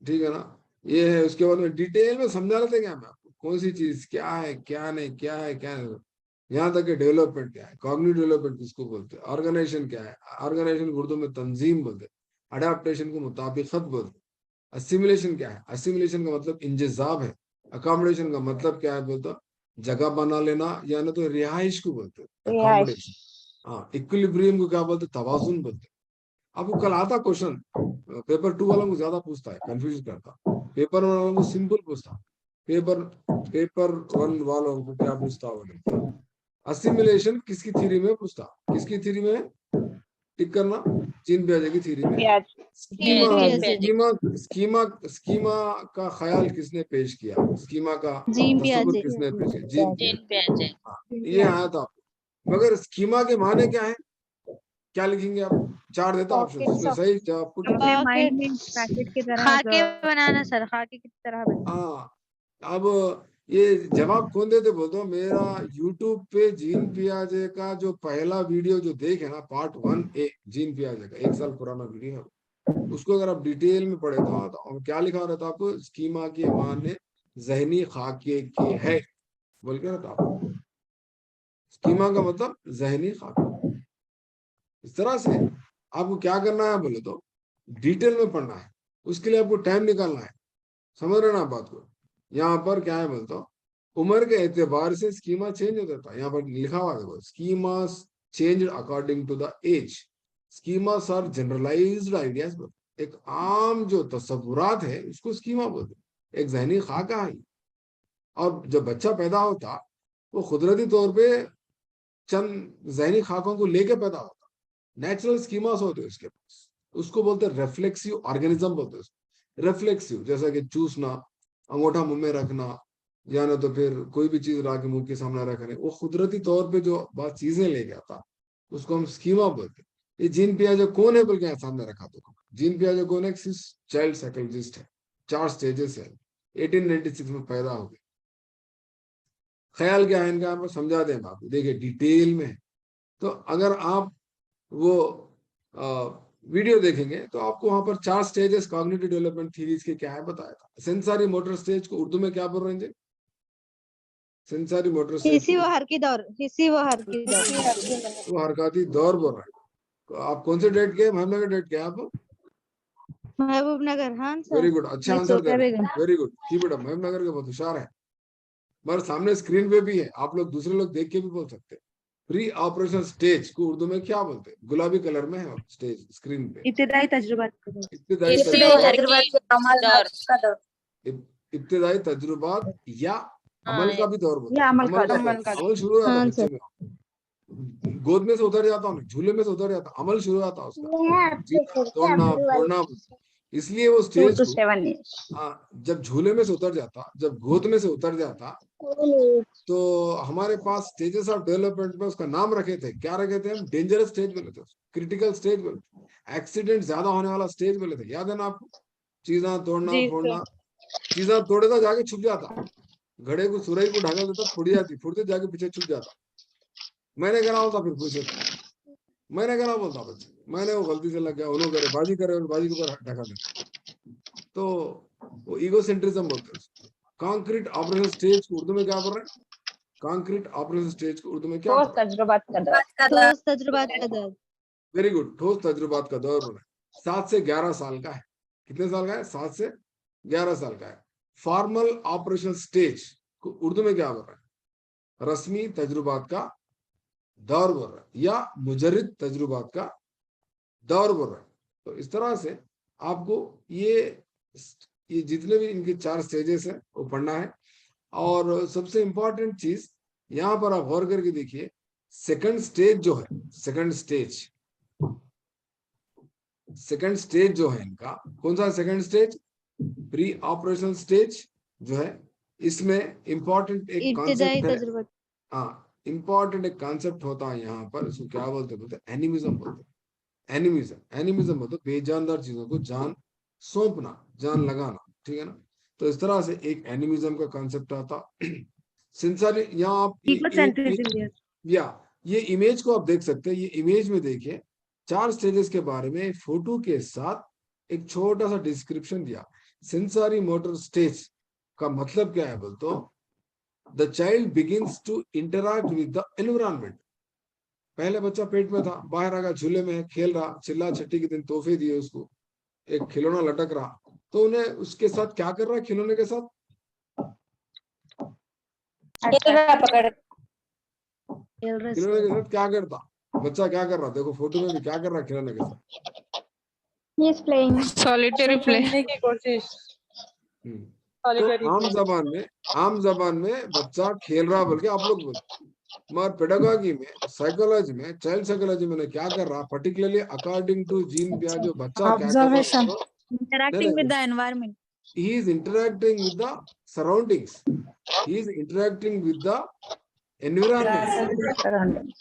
ठीक है ना? ये है, उसके बाद में डिटेल में समझा रहे थे क्या मैं आपको, कौन सी चीज क्या है, क्या नहीं, क्या है, क्या नहीं। यहाँ तक कि डेवलपमेंट क्या है, कॉग्निटिव डेवलपमेंट किसको बोलते हैं, ऑर्गेनाइजेशन क्या है, ऑर्गेनाइजेशन उर्दू में तंजीम बोलते हैं, अडेप्टेशन को मुताबिकत बोलते हैं, असिमिलेशन क्या है, असिमिलेशन का मतलब इंजजाब है, अकोमोडेशन का मतलब क्या है बोलते, जगह बना लेना, या ना तो रिहाइश को बोलते हैं अकोमोडेशन। हाँ, इक्विलिब्रियम को क्या बोलते, तवाजुन बोलते। आपको कल आता क्वेश्चन, पेपर 2 वालों को ज्यादा पूछता है, कंफ्यूज करता, पेपर 1 वालों को सिंपल पूछता, पेपर 1 वालों को क्या पूछता होगा, असिमिलेशन किसकी थ्योरी में पूछता, किसकी थ्योरी में टिक करना, जीन पियाजे की थ्योरी में। स्कीमा, स्कीमा स्कीमा स्कीमा का ख्याल किसने पेश किया, स्कीमा का तस्वुर किसने पेश किया, जीन जीन पियाजे। पियाजे। हाँ, ये आया था। मगर स्कीमा के माने क्या है, क्या लिखेंगे आप? 4 देता ऑप्शन, इसमें सही जवाब पुट अपने माइंड में पैकेट की तरह खाके बनाना सर, खाके की तरह बनाना। हाँ, अब ये जवाब कौन देते बोलते हो, मेरा यूट्यूब पे जीन पियाजे का जो पहला वीडियो जो देखे ना, पार्ट 1A जीन पियाजे का 1 साल पुराना वीडियो है, उसको अगर आप डिटेल में पढ़े तो क्या लिखा रहता आपको, स्कीमा के माने जहनी खाके के है बोल के रहता आपको। स्कीमा का मतलब जहनी खाका। इस तरह से आपको क्या करना है बोले तो डिटेल में पढ़ना है, उसके लिए आपको टाइम निकालना है। समझ रहे ना आप बात को? यहाँ पर क्या है बोलता हूँ, उम्र के एतबार से स्कीमा चेंज हो जाता है। यहाँ पर लिखा हुआ है schema change according to the age, schemas are generalised ideas. एक आम जो तस्वुरात है उसको स्कीमा बोलते हैं, एक जहनी खाका है। और जब बच्चा पैदा होता वो कुदरती तौर पे चंद जहनी खाकों को लेके पैदा होता, नेचुरल स्कीमास होते हैं उसके पास, उसको बोलते हैं रिफ्लेक्सिव ऑर्गेनिज्म बोलते हैं। रिफ्लेक्सिव जैसा कि चूसना, अंगूठा मुंह में रखना, या ना तो फिर कोई भी चीज ला के मुंह के सामने रखने, वो कुदरती तौर पे जो बात चीजें लेके आता उसको हम स्कीमा बोलते हैं। ये जीन पियाजे कौन है बोल के सामने रखा तो, जीन पियाजे कौन है, चाइल्ड साइकोलॉजिस्ट है, 4 स्टेजेस है, 1896 में पैदा हो गए। ख्याल क्या है इनका, आप समझा दें आपको, देखिए डिटेल में। तो अगर आप वो वीडियो देखेंगे तो आपको वहां पर 4 स्टेजेस कॉग्निटिव डेवलपमेंट थीरीज के क्या है बताया था। सेंसरी मोटर स्टेज को उर्दू में क्या बोल रहे हैं जी? सेंसरी मोटर स्टेज हिस्सी व हरकी दौर, हिस्सी व हरकी दौर। वो हरकती दौर बोल रहे हैं। तो आप कौन से डेट के, महमनगर डेट के आप? महबूब नगर, हाँ वेरी सर। गुड, अच्छा मैं आंसर दे सोफिया रहे हैं, बेगम। Very good. की बेटा महमनगर के बहुत होशियार है, मगर सामने स्क्रीन पे भी है, आप लोग दूसरे लोग देख के भी बोल सकते हैं। प्री ऑपरेशन स्टेज को उर्दू में क्या बोलते हैं? गुलाबी कलर में है स्टेज स्क्रीन पे। इब्तिदाई तजुर्बात का दौर। इब्तिदाई हिस्सी तजुर्बात, व हरकी दौर। इब्तिदाई तजुर्बात या हाँ, अमल का भी दौर बोलते या हैं। अमल का अमल दौर। अमल शुरू हो जाता हाँ बच्चे सर। में, गोद में से उतर जाता हूँ, झूले में से उतर जाता, अमल शुरू हो जाता उसका, जीना तोड़ना फोड़ना। इसलिए वो 2 स्टेज to को 7 years। जब झूले में से उतर जाता, जब गोद में से उतर जाता, तो हमारे पास स्टेजेस ऑफ डेवलपमेंट में उसका नाम रखे थे, क्या रखे थे हम? डेंजरस स्टेज बोले थे, क्रिटिकल स्टेज बोले थे, एक्सीडेंट ज्यादा होने वाला स्टेज बोले थे। याद है ना आपको? चीजा तोड़ना जी फोड़ना, चीजा तोड़ेगा जाके छुप जाता, घड़े को सुरई को ढका देता, फुट जाती, फुटते जाके पीछे छुप जाता। मैंने करा होता, फिर पूछे मैंने करा बोलता बच्चे, मैंने वो गलती से लग गया, उन्होंने करे बाजी करे, बाजी के ऊपर ढका देता। तो वो ईगोसेंट्रिज्म बोलते हैं। कॉन्क्रीट ऑपरेशन स्टेज को उर्दू में क्या बोल रहे हैं? कॉन्क्रीट ऑपरेशन स्टेज को उर्दू में क्या बोल रहे हैं? तजुर्बात का दौर। ठोस तजुर्बात का दौर। वेरी गुड, ठोस तजुर्बात का दौर हो रहा है। 7 से 11 साल का है। कितने साल का है? 7 से 11 साल का है। फॉर्मल ऑपरेशन स्टेज को उर्दू में क्या बोल रहा है? रस्मी तजुर्बात का दौर बोल रहा है, या मुजर्रिद तजुर्बात का दौर बोल रहा है। तो इस तरह से आपको ये जितने भी इनके 4 स्टेजेस है वो पढ़ना है। और सबसे इंपॉर्टेंट चीज यहां पर आप गौर करके देखिए, सेकंड स्टेज जो है, सेकंड स्टेज जो है इनका, कौन सा second stage? Pre operation stage जो है, इसमें इंपॉर्टेंट एक इब्तिदाई कॉन्सेप्ट है। तजुर्बात। हाँ, इंपॉर्टेंट एक कॉन्सेप्ट होता है यहाँ पर, इसको क्या बोलते हैं? एनिमिज्म बोलते हैं। एनिमिज्म मतलब बेजानदार चीजों को जान सौंपना, जान लगाना, ठीक है ना? तो इस तरह से एक एनिमिज्म का कॉन्सेप्ट आता। सिंसारी, यहाँ आप ये इमेज को आप देख सकते हैं। ये इमेज में देखिए, 4 स्टेजेस के बारे में फोटो के साथ एक छोटा सा डिस्क्रिप्शन दिया। सेंसरी मोटर स्टेज का मतलब क्या है बोल तो, the child begins to interact with the environment. पहले बच्चा पेट में था, बाहर आ गया, झूले में खेल रहा, चिल्ला छठी के दिन तोहफे दिए उसको, एक खिलौना लटक रहा, तो उन्हें उसके साथ क्या कर रहा है? खिलौने के साथ खिलौने के साथ क्या करता बच्चा? क्या कर रहा? देखो फोटो में भी क्या कर रहा है खिलौने के साथ? He is playing। Solitary play. तो आम जबान में बच्चा खेल रहा बल्कि आप लोग बोलते, मगर पेडागॉजी में, साइकोलॉजी में, चाइल्ड साइकोलॉजी में क्या कर रहा? पर्टिकुलरली अकॉर्डिंग टू जीन पियाजे, बच्चा क्या कर रहा है? Interacting with the environment। he is interacting with the surroundings, he is interacting with the environment।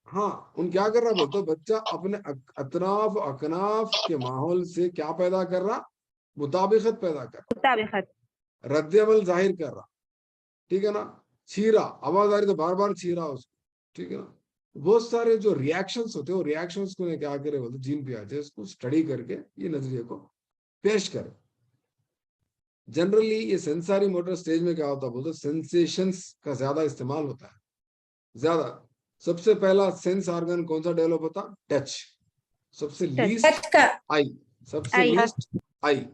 हाँ, उन क्या कर रहा बोलते? बच्चा अपने अतराफ अकनाफ के माहौल से क्या पैदा कर रहा? मुताबिकत पैदा कर रहा, रद्द अमल जाहिर कर रहा, ठीक है ना? छी रहा, आवाज आ रही तो बार बार छी रहा उसको, ठीक है ना? बहुत सारे जो रिएक्शंस होते हैं, वो रिएक्शंस को क्या करे बोलते? जीन पियाजे उसको स्टडी करके ये नजरिए को पेश करे। जनरली ये सेंसरी मोटर स्टेज में क्या होता है बोलते? सेंसेशंस का ज्यादा इस्तेमाल होता है, ज्यादा। सबसे पहला सेंस ऑर्गन कौन सा डेवलप होता? टच। सबसे लीस्ट आई, सबसे लीस्ट आई,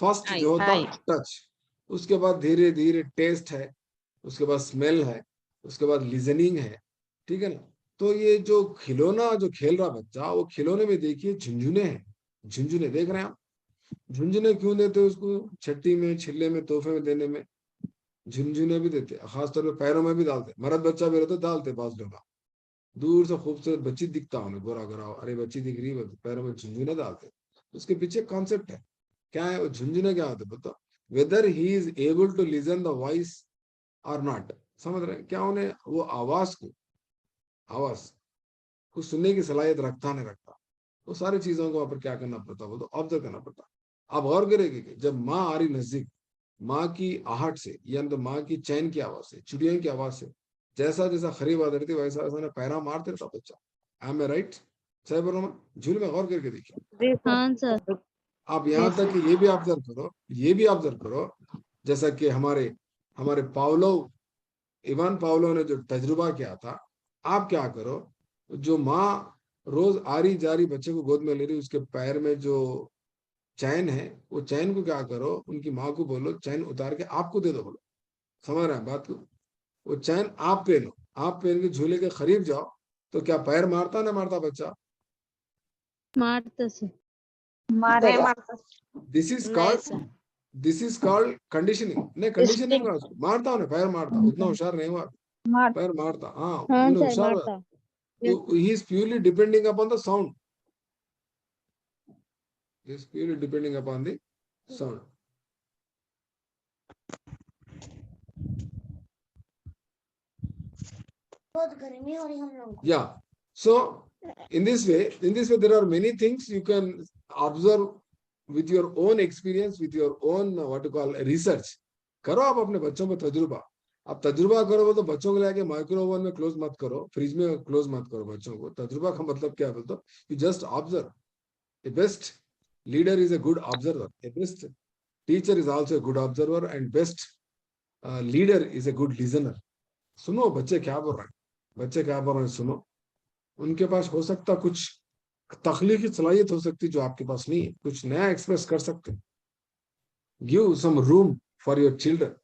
फर्स्ट जो होता टच। उसके बाद धीरे धीरे टेस्ट है, उसके बाद स्मेल है, उसके बाद लिजनिंग है, ठीक है ना? तो ये जो खिलौना जो खेल रहा बच्चा, वो खिलौने में देखिए झुंझुने हैं, झुंझुने देख रहे हैं आप? झुंझुने क्यों देते उसको? छठी में, छिल्ले में, तोहफे में देने में झुंझुने भी देते, खासतौर पर पैरों में भी डालते। मर्द बच्चा भी रहता डालते, पास लोग दूर से खूबसूरत बच्ची दिखता उन्हें, गोरा गोरा, अरे बच्ची दिख रही है, पैरों में झुंझुने डालते। उसके पीछे कॉन्सेप्ट है, क्या है वो झुंझुने? क्या होते बताओ? Whether he is able to listen the voice और नॉट। समझ रहे हैं? क्या उन्हें वो आवाज को सुनने की सलाहियत रखता नहीं रखता, वो सारी चीजों को वहां पर क्या करना पड़ता, वो तो ऑब्जर्व करना पड़ता। आप गौर करेंगे कि जब माँ आ रही नजदीक, माँ की आहट से, यानी तो माँ की चैन की आवाज से, चिड़िया की आवाज से, जैसा जैसा खरीब आ रही थी, वैसा वैसा पैरा मारते रहता बच्चा। I am right? सही बोलो मैं? झूले में गौर करके देखिए। हाँ सर। आप यहाँ तक कि ये भी ऑब्जर्व करो, जैसा कि हमारे इवान पावलो ने जो तजुर्बा किया था, आप क्या करो, जो माँ रोज आ रही जा रही बच्चे को गोद में ले रही, उसके पैर में जो चैन है, वो चैन को क्या करो, उनकी माँ को बोलो चैन उतार के आपको दे दो, बोलो। समझ रहे हैं बात को? वो चैन आप पहनो, आप पहन के झूले के करीब जाओ, तो क्या पैर मारता ना मारता बच्चा? मारता sir. This is called conditioning. नहीं, कंडीशनिंग मारता हूँ, पैर मारता, उतना होशियार नहीं हुआ, पैर मारता। हाँ, हाँ सर होशियार हुआ। मारता। He is purely depending upon the sound. He is purely depending upon the sound. Yeah. So in this way, there are many things you can observe with your own experience, with your own what you call research. करो आप अपने बच्चों पे तजुर्बा। आप तजुर्बा करो तो बच्चों को लेके माइक्रो ओवन में क्लोज मत करो, फ्रिज में क्लोज मत करो बच्चों को। तजुर्बा का मतलब क्या बोलते हो? You just observe. A best leader is a good observer, A best teacher is also a good observer, and best leader is a good listener. सुनो बच्चे क्या बोल रहे हैं, सुनो। उनके पास हो सकता कुछ तख्लीकी सलाहियत हो सकती जो आपके पास नहीं है, कुछ नया एक्सप्रेस कर सकते। Give some room for your children.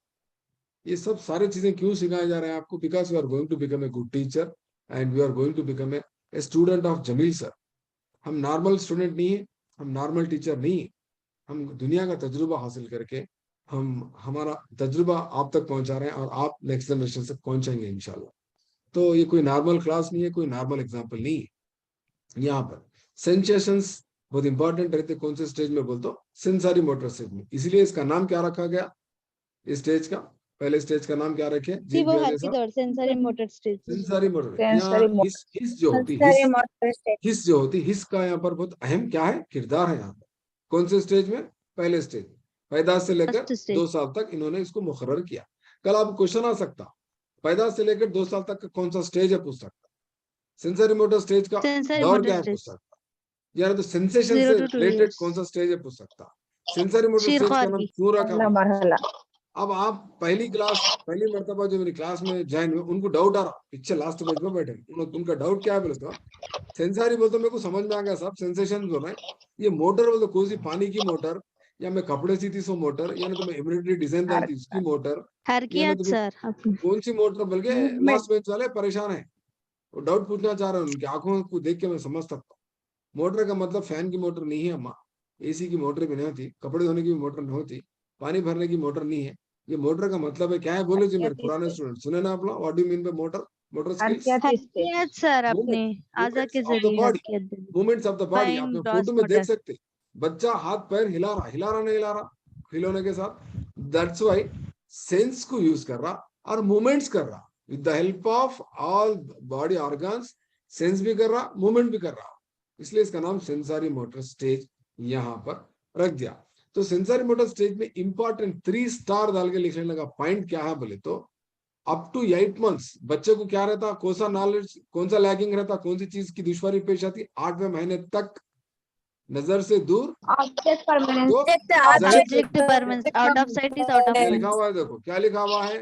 ये सब सारी चीजें क्यों सिखाए जा रहे हैं आपको? Because you are going to become a good teacher and you are going to become a student of Jameel sir. हम नॉर्मल स्टूडेंट नहीं है, हम नॉर्मल टीचर नहीं है, हम दुनिया का तजुर्बा हासिल करके हम हमारा तजुर्बा आप तक पहुंचा रहे हैं, और आप नेक्स्ट जनरेशन तक पहुंचेंगे इंशाल्लाह। तो ये कोई नॉर्मल क्लास नहीं है, कोई नॉर्मल एग्जाम्पल नहीं है। यहाँ पर सेंसेशंस बहुत इंपॉर्टेंट रहते। कौन से स्टेज में बोलते हो? सेंसरी मोटर स्टेज में। इसलिए इसका नाम क्या रखा गया इस स्टेज का? पहले स्टेज का नाम क्या रखे? Sensory motor stage. Sensory motor. हिस जो होती हिस का यहाँ पर बहुत अहम क्या है, किरदार है यहाँ पर। कौन से स्टेज में? पहले स्टेज। पैदाइश से लेकर 2 साल तक इन्होंने इसको मुकर्रर किया। कल आप क्वेश्चन आ सकता, पैदाइश से लेकर 2 साल तक का कौन सा स्टेज है, पूछ सकता। सेंसरी मोटर स्टेज का दौर क्या है, पूछ सकता। यार तो सेंसेशन से रिलेटेड कौन सा स्टेज है, पूछ सकता। सेंसरी मोटर स्टेज का नाम क्यों रखा? अब आप पहली मर्तबा जो मेरी क्लास में ज्वाइन हुए, उनको डाउट आ रहा, पीछे लास्ट बेंच में बैठे, उनका डाउट क्या है बोले तो सेंसरी बोलते मेरे को समझ में आ गया साहब, सेंसेशन बोल रहे हैं। ये मोटर बोलते कौन सी, पानी की मोटर, या मैं कपड़े सीती सो मोटर, या तो मैं एम्ब्रॉयडरी डिजाइन डालती उसकी मोटर, कौन सी मोटर? बल्कि लास्ट बेंच वाले परेशान है, वो डाउट पूछना चाह रहे हैं। उनकी आंखों को देख के मैं समझ सकता हूँ। मोटर का मतलब फैन की मोटर नहीं है अम्मा, एसी की मोटर भी नहीं होती, कपड़े धोने की भी मोटर नहीं होती, पानी भरने की मोटर नहीं है। ये मोटर का मतलब है क्या है बोले जी मेरे पुराने स्टूडेंट, सुने ना आप लोग? What do you mean by motor? Motor skills sir अपने आजा के जरिए मूवमेंट्स ऑफ द बॉडी। आप फोटो में देख सकते, बच्चा हाथ पैर हिला रहा नहीं हिला रहा, खिलौने के साथ। दैट्स व्हाई सेंस को यूज कर रहा और मूवमेंट्स कर रहा, with the help of all body organs. Sense भी कर रहा, मूवमेंट भी कर रहा, इसलिए इसका नाम सेंसरी मोटर स्टेज यहाँ पर रख दिया। तो सेंसरी मोटर स्टेज में इंपॉर्टेंट 3 स्टार डाल के लिखने लगा। पॉइंट क्या है बोले तो अप टू 8 मंथ्स बच्चे को क्या रहता, कौन सा नॉलेज, कौन सा लैगिंग रहता, कौन सी चीज की दुश्वारी पेश आती? 8वें महीने तक नजर से दूर, object permanent, out of site is out of क्या लिखा हुआ है? देखो क्या लिखा हुआ है,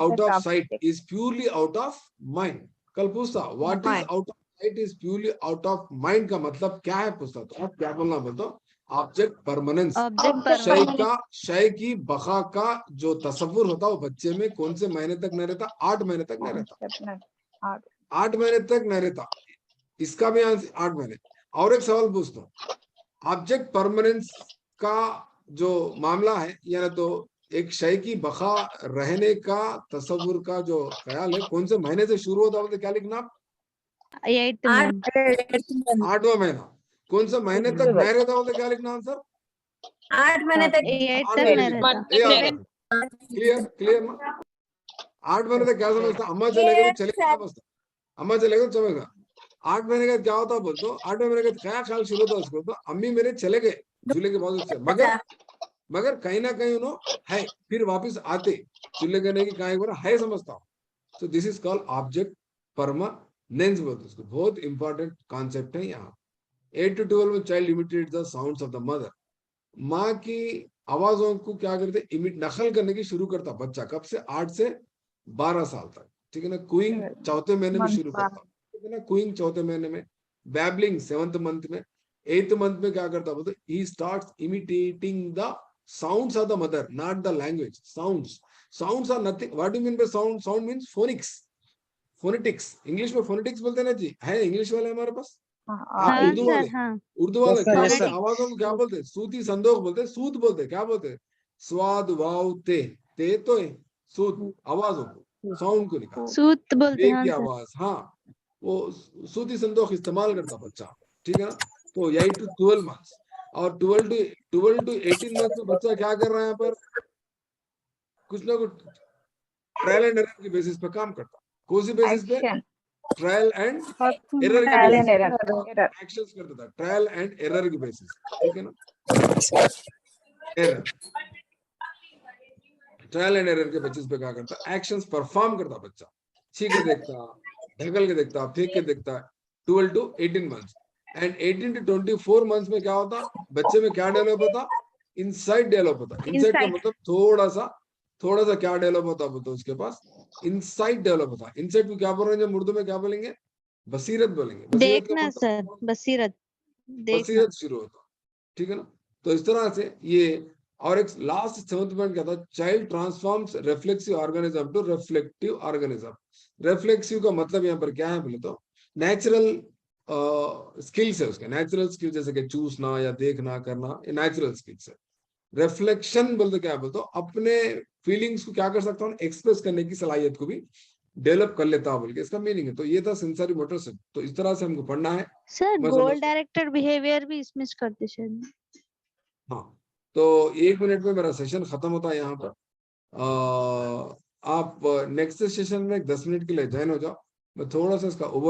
out of site is purely out of mind. कल पूछता what is out of site is purely out of mind का मतलब क्या है, पूछता तो आप क्या बोलना बोलते हो? Object permanence. शय की बका का जो तस्वुर होता है वो बच्चे में कौन से महीने तक नहीं रहता? 8 महीने तक नहीं रहता, 8 महीने तक नहीं रहता। इसका भी 8 महीने। और एक सवाल पूछता हूँ, ऑब्जेक्ट परमानेंस का जो मामला है, यानी तो एक शय की बका रहने का तस्वुर का जो ख्याल है, कौन से महीने से शुरू होता है? क्या लिखना? 8वां महीना। कौन सा महीने तक नहीं रहता होता? क्या लिखना आंसर? 8 महीने तक क्लियर। 8 महीने तक क्या समझता? अम्मा चलेगा तो चलेगा समझता, अम्मा चलेगा तो चलेगा। 8 महीने का क्या होता बोल तो 8वें महीने का क्या ख्याल शुरू होता उसको? तो अम्मी मेरे चले गए झूले के बाद से, मगर कहीं ना कहीं उन्होंने है, फिर वापस आते चूल्हे करने की कहीं है समझता हूँ। So this is called object नेंस बोलते हैं उसको, बहुत इंपॉर्टेंट कॉन्सेप्ट है यहाँ। 8 to 12 में child imitate the sounds of the mother, माँ की आवाजों को क्या करते, नकल करने की शुरू करता बच्चा, कब से, 8 से 12 साल तक, ठीक है ना। कुइंग चौथे महीने में शुरू करता, ठीक है ना, कुइंग चौथे महीने में, बैबलिंग 7th मंथ में, 8th मंथ में क्या करता बोलते, he starts imitating the sounds of the mother, not the language. Sounds are nothing, what do mean by sound? Sound means phonics, phonetics, English में फोनेटिक्स बोलते हैं ना जी, है इंग्लिश वाले हमारे पास, हाँ उर्दू सर वाले, हाँ उर्दू वाले क्या बोलते हैं, Phonetics. आवाजों को क्या बोलते हैं, सूती संदोख बोलते हैं, सूद बोलते हैं, क्या बोलते हैं, स्वाद वाव ते तो है, सूद, आवाजों को, साउंड को निकाल, सूत बोलते बे हैं हाँ की सर। आवाज, हाँ, वो सूती संदोख इस्तेमाल करता बच्चा, ठीक है ना। तो 8 to 12 मंथ्स, और 12 to 18 मंथ्स में बच्चा क्या कर रहा है यहाँ पर, कुछ ना कुछ ट्रायल एंड एरर की बेसिस पे काम करता, कौन सी बेसिस पे, ट्रायल एंड एरर की बेसिस पे एक्शंस करता था, ट्रायल एंड एरर की बेसिस, ठीक है ना, एरर, ट्रायल एंड एरर के बेसिस पे क्या करता, एक्शंस परफॉर्म करता बच्चा, छींक के देखता, ढकल के देखता, फेंक के देखता, 12 to 18 months. And 18 to 24 months में क्या होता, बच्चे में क्या डेवलप होता, इनसाइट डेवलप होता, इनसाइट का मतलब थोड़ा सा क्या डेवलप होता बोलते, उसके पास इनसाइट डेवलप होता। इनसाइट को क्या बोल रहे हैं जब उर्दू में, क्या बोलेंगे, बसीरत बोलेंगे, बसीरत का देखना मतलब सर, बसीरत, देखना। बसीरत शुरू होता, ठीक है ना। तो इस तरह से ये, और एक लास्ट 7th पॉइंट क्या था, child transforms reflexive organism to reflective organism. Reflexive का मतलब यहाँ पर क्या है बोले तो, नेचुरल स्किल्स है उसके, नेचुरल स्किल्स, जैसे कि चूसना या देखना करना, ये नेचुरल स्किल्स है। रिफ्लेक्शन बोलते क्या बोलते, अपने फीलिंग्स को क्या कर सकता हूँ, एक्सप्रेस करने की सलाहियत को भी डेवलप कर लेता हूँ बोल के इसका मीनिंग है। तो ये था सेंसरी मोटर से, तो इस तरह से हमको पढ़ना है। सर मैं गोल समझता हूँ। डायरेक्टर बिहेवियर भी इसमें करते शायद। हाँ, तो 1 मिनट में मेरा सेशन खत्म होता है यहाँ पर। आप नेक्स्ट सेशन में 10 मिनट के लिए ज्वाइन हो जाओ, मैं थोड़ा सा इसका ओवर